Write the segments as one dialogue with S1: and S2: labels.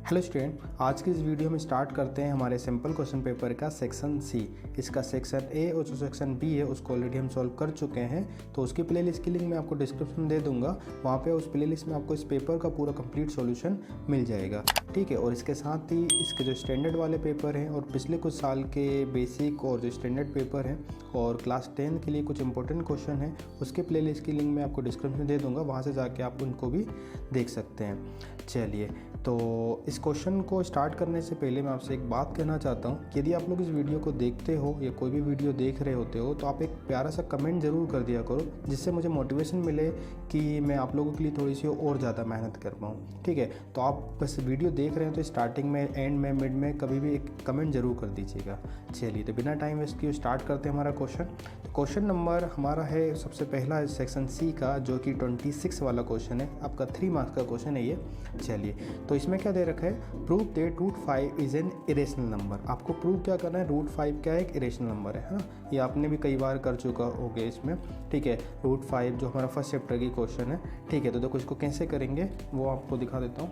S1: Hello student, आज की इस वीडियो में स्टार्ट करते हैं हमारे सिंपल क्वेश्चन पेपर का सेक्शन सी। इसका सेक्शन ए और जो सेक्शन बी है उसको ऑलरेडी हम सॉल्व कर चुके हैं, तो उसकी प्लेलिस्ट की लिंक मैं आपको डिस्क्रिप्शन में दे दूंगा। वहाँ पे उस प्लेलिस्ट में आपको इस पेपर का पूरा कंप्लीट सॉल्यूशन मिल जाएगा, ठीक है। और इसके साथ ही इसके जो स्टैंडर्ड वाले पेपर हैं और पिछले कुछ साल के बेसिक और जो स्टैंडर्ड पेपर हैं और क्लास 10 के लिए कुछ इंपॉर्टेंट क्वेश्चन हैं, उसके प्लेलिस्ट की लिंक मैं आपको डिस्क्रिप्शन में दे दूँगा। वहाँ से जाके आप उनको भी देख सकते हैं। चलिए, तो इस क्वेश्चन को स्टार्ट करने से पहले मैं आपसे एक बात कहना चाहता हूँ कि यदि आप लोग इस वीडियो को देखते हो या कोई भी वीडियो देख रहे होते हो तो आप एक प्यारा सा कमेंट ज़रूर कर दिया करो, जिससे मुझे मोटिवेशन मिले कि मैं आप लोगों के लिए थोड़ी सी और ज़्यादा मेहनत कर पाऊँ, ठीक है। तो आप बस वीडियो देख रहे हैं तो स्टार्टिंग में, एंड में, मिड में कभी भी एक कमेंट ज़रूर कर दीजिएगा। चलिए, तो बिना टाइम वेस्ट किए स्टार्ट करते हैं हमारा क्वेश्चन। तो क्वेश्चन नंबर हमारा है सबसे पहला सेक्शन सी का, जो कि 26 वाला क्वेश्चन है। आपका 3 मार्क्स का क्वेश्चन है ये। चलिए, तो इसमें क्या दे रखा है, prove that √5 is an irrational number. आपको प्रूव क्या करना है, √5 क्या है, एक इरेशनल नंबर है ना। ये आपने भी कई बार कर चुका होगा इसमें, ठीक है। √5 जो हमारा फर्स्ट चैप्टर की क्वेश्चन है, ठीक है। तो देखो इसको कैसे करेंगे वो आपको दिखा देता हूँ।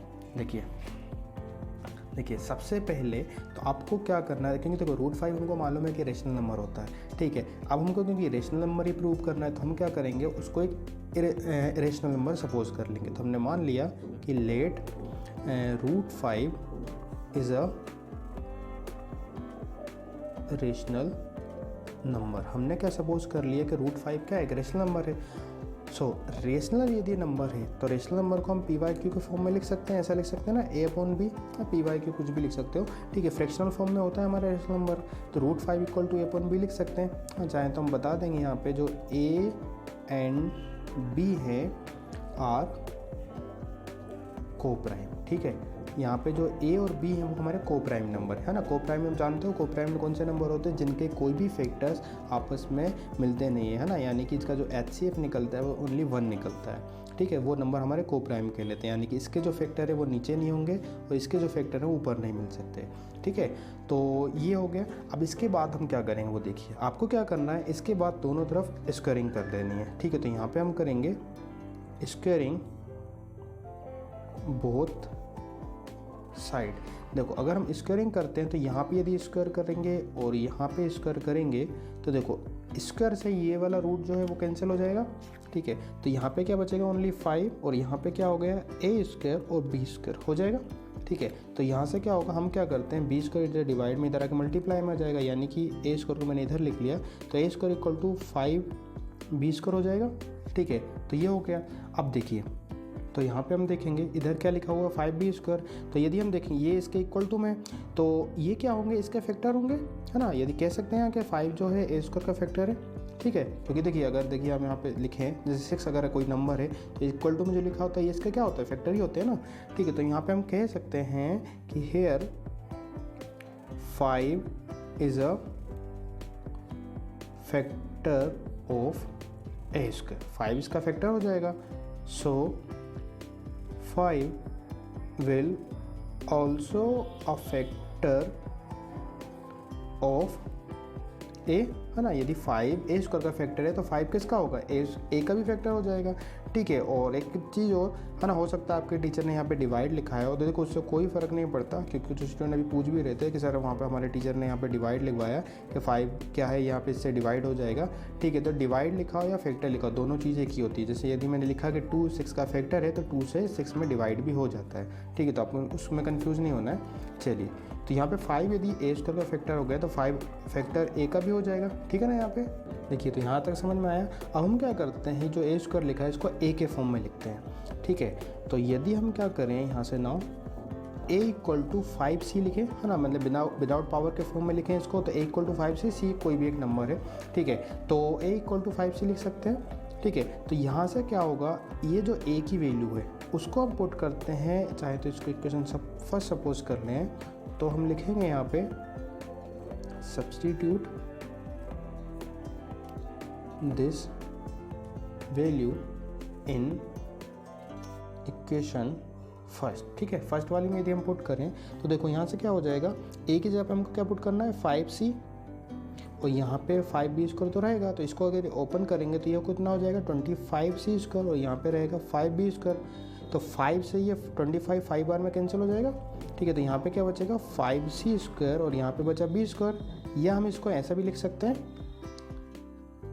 S1: देखिए सबसे पहले तो आपको क्या करना है, क्योंकि देखो √5 हमको मालूम है कि रेशनल नंबर होता है, ठीक है। अब हमको क्योंकि रेशनल नंबर ही प्रूव करना है तो हम क्या करेंगे, उसको एक रेशनल नंबर सपोज कर लेंगे। तो हमने मान लिया कि let √5 is a rational number. हमने क्या सपोज कर लिया कि √5 क्या एक रेशनल नंबर है। सो रेशनल यदि नंबर है तो रेशनल नंबर को हम पी/क्यू के फॉर्म में लिख सकते हैं। ऐसा लिख सकते हैं ना, a/b या पी/क्यू कुछ भी लिख सकते हो, ठीक है। फ्रैक्शनल फॉर्म में होता है हमारा रेशनल नंबर, तो √5 = a/b लिख सकते हैं। चाहे तो हम बता देंगे यहाँ पे जो a एंड b है आर को प्राइम, ठीक है। यहाँ पे जो a और b है वो हमारे को प्राइम नंबर है ना। को प्राइम में हम जानते हो, को प्राइम में कौन से नंबर होते हैं, जिनके कोई भी फैक्टर्स आपस में मिलते नहीं है ना। यानी कि इसका जो HCF निकलता है वो ओनली 1 निकलता है, ठीक है। वो नंबर हमारे को प्राइम के लेते हैं, यानी कि इसके जो फैक्टर है वो नीचे नहीं होंगे और इसके जो फैक्टर है वो ऊपर नहीं मिल सकते, ठीक है। तो ये हो गया। अब इसके बाद हम क्या करेंगे वो देखिए। आपको क्या करना है, इसके बाद दोनों तरफ स्क्वायरिंग कर देनी है, ठीक है। तो यहाँ पर हम करेंगे स्क्वायरिंग बोथ साइड। देखो अगर हम स्क्वायरिंग करते हैं तो यहाँ पे यदि स्क्वायर करेंगे और यहाँ पे स्क्वायर करेंगे तो देखो स्क्वायर से ये वाला रूट जो है वो कैंसिल हो जाएगा, ठीक है। तो यहाँ पे क्या बचेगा, ओनली 5, और यहाँ पे क्या हो गया, a² और b² हो जाएगा, ठीक है। तो यहाँ से क्या होगा, हम क्या करते हैं, b² इधर डिवाइड में इधर आके मल्टीप्लाई में आ जाएगा, यानी कि a² को मैंने इधर लिख लिया तो a² = 5 b² हो जाएगा, ठीक है। तो ये हो गया। अब देखिए, तो यहाँ पे हम देखेंगे इधर क्या लिखा हुआ 5b²। तो यदि हम देखें ये इसके इक्वल टू में, तो ये क्या होंगे, इसके फैक्टर होंगे, है ना। यदि कह सकते हैं कि 5 जो है a² का फैक्टर है, ठीक है। क्योंकि देखिए अगर देखिए हम यहाँ पे लिखें जैसे 6 अगर कोई नंबर है तो इक्वल टू में जो लिखा होता है ये इसका क्या होता है, फैक्टर ही होते हैं ना, ठीक है। तो यहाँ पे हम कह सकते हैं कि here 5 is a factor of a²। 5 इसका फैक्टर हो जाएगा। सो 5 will also a factor of a, है ना। यदि 5 a² का फैक्टर है तो 5 किसका होगा, a का भी फैक्टर हो जाएगा, ठीक है। और एक चीज़ और है ना, हो सकता है आपके टीचर ने यहाँ पे डिवाइड लिखा है और देखो उससे कोई फ़र्क नहीं पड़ता, क्योंकि कुछ स्टूडेंट अभी पूछ भी रहे थे कि सर वहाँ पे हमारे टीचर ने यहाँ पे डिवाइड लिखवाया कि 5 क्या है, यहाँ पे इससे डिवाइड हो जाएगा, ठीक है। तो डिवाइड लिखा हो या फैक्टर लिखा हो, दोनों चीज़ एक ही होती है। जैसे यदि मैंने लिखा कि 2 6 का फैक्टर है तो 2 से 6 में डिवाइड भी हो जाता है, ठीक है। तो आपको उसमें कन्फ्यूज़ नहीं होना है। चलिए, तो यहाँ पे 5 यदि a² का फैक्टर हो गया तो 5 फैक्टर a का भी हो जाएगा, ठीक है ना। यहाँ पे देखिए, तो यहाँ तक समझ में आया। अब हम क्या करते हैं, जो a² लिखा है इसको a के फॉर्म में लिखते हैं, ठीक है। तो यदि हम क्या करें यहाँ से नाउ a = 5c लिखें, है ना, मतलब विदाउट पावर के फॉर्म में लिखें इसको, तो a = 5c, c कोई भी एक नंबर है, ठीक है। तो a = 5c लिख सकते हैं, ठीक है। तो यहाँ से क्या होगा, ये जो a की वैल्यू है उसको हम पुट करते हैं, चाहे तो इसको इक्वेशन फर्स्ट सपोज कर लें, तो हम लिखेंगे यहाँ पे substitute this value in equation first, ठीक है। फर्स्ट वाली में यदि हम पुट करें तो देखो यहाँ से क्या हो जाएगा, a की जगह पे हमको क्या पुट करना है, 5c, और यहाँ पे 5b² तो रहेगा, तो इसको अगर ओपन करेंगे तो ये कितना हो जाएगा 25c², और यहाँ पे रहेगा 5b²। तो 5 से ये 25 5 बार में कैंसिल हो जाएगा। ठीक है, तो यहाँ पे क्या बचेगा 5c² और यहाँ पे बचा b²। या हम इसको ऐसा भी लिख सकते हैं,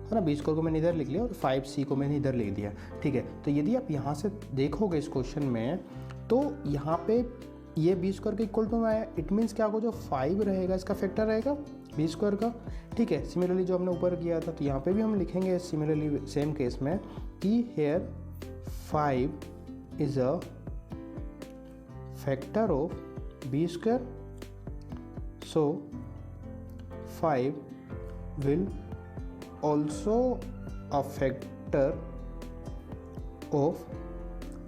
S1: है ना, b² को मैंने इधर लिख लिया और 5c को मैंने इधर लिख दिया। ठीक है, तो यदि आप यहाँ से देखोगे इस क्वेश्चन में, तो यहाँ पे ये b² के इक्वल टू में आया, इट मीन्स क्या होगा, जो 5 रहेगा इसका फैक्टर रहेगा b² का। ठीक है, सिमिलरली जो हमने ऊपर किया था, तो यहाँ पे भी हम लिखेंगे सिमिलरली सेम केस में कि here 5 is a factor of b², so 5 will also a factor of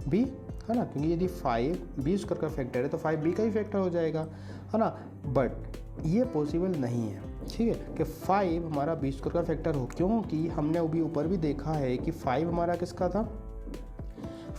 S1: b, है ना, क्योंकि यदि 5 b² का फैक्टर है तो 5b का ही फैक्टर हो जाएगा, है ना। बट ये पॉसिबल नहीं है, ठीक है, कि 5 हमारा b² का फैक्टर हो, क्योंकि हमने अभी ऊपर भी देखा है कि 5 हमारा किसका था,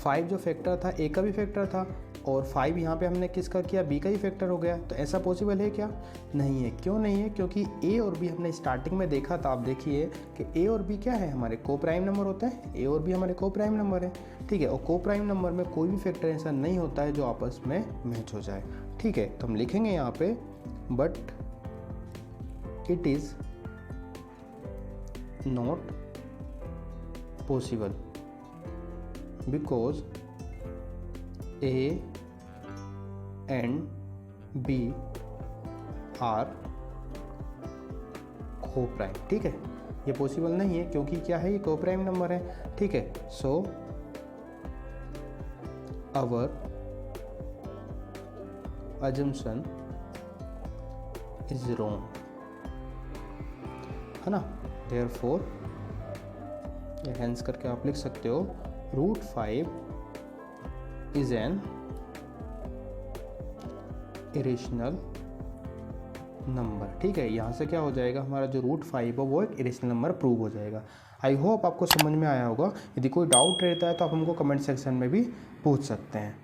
S1: 5 जो फैक्टर था a का भी फैक्टर था, और 5 यहाँ पे हमने किसका किया, b का ही फैक्टर हो गया। तो ऐसा पॉसिबल है क्या, नहीं है। क्यों नहीं है, क्योंकि a और b हमने स्टार्टिंग में देखा था, आप देखिए कि a और b क्या है, हमारे को प्राइम नंबर होते हैं, a और b हमारे को प्राइम नंबर है। ठीक है, और को प्राइम नंबर में कोई भी फैक्टर ऐसा नहीं होता है जो आपस में मैच हो जाए। ठीक है, तो हम लिखेंगे यहाँ पे but it is not possible because a and b are coprime. ठीक है, ये पॉसिबल नहीं है क्योंकि क्या है, ये को प्राइम नंबर है। ठीक है, so our assumption is wrong, है ना। देयरफॉर हेंस करके आप लिख सकते हो √5 इज एन इरेशनल नंबर। ठीक है, यहाँ से क्या हो जाएगा, हमारा जो √5 है वो एक इरेशनल नंबर प्रूव हो जाएगा। आई होप आपको समझ में आया होगा। यदि कोई डाउट रहता है तो आप हमको कमेंट सेक्शन में भी पूछ सकते हैं।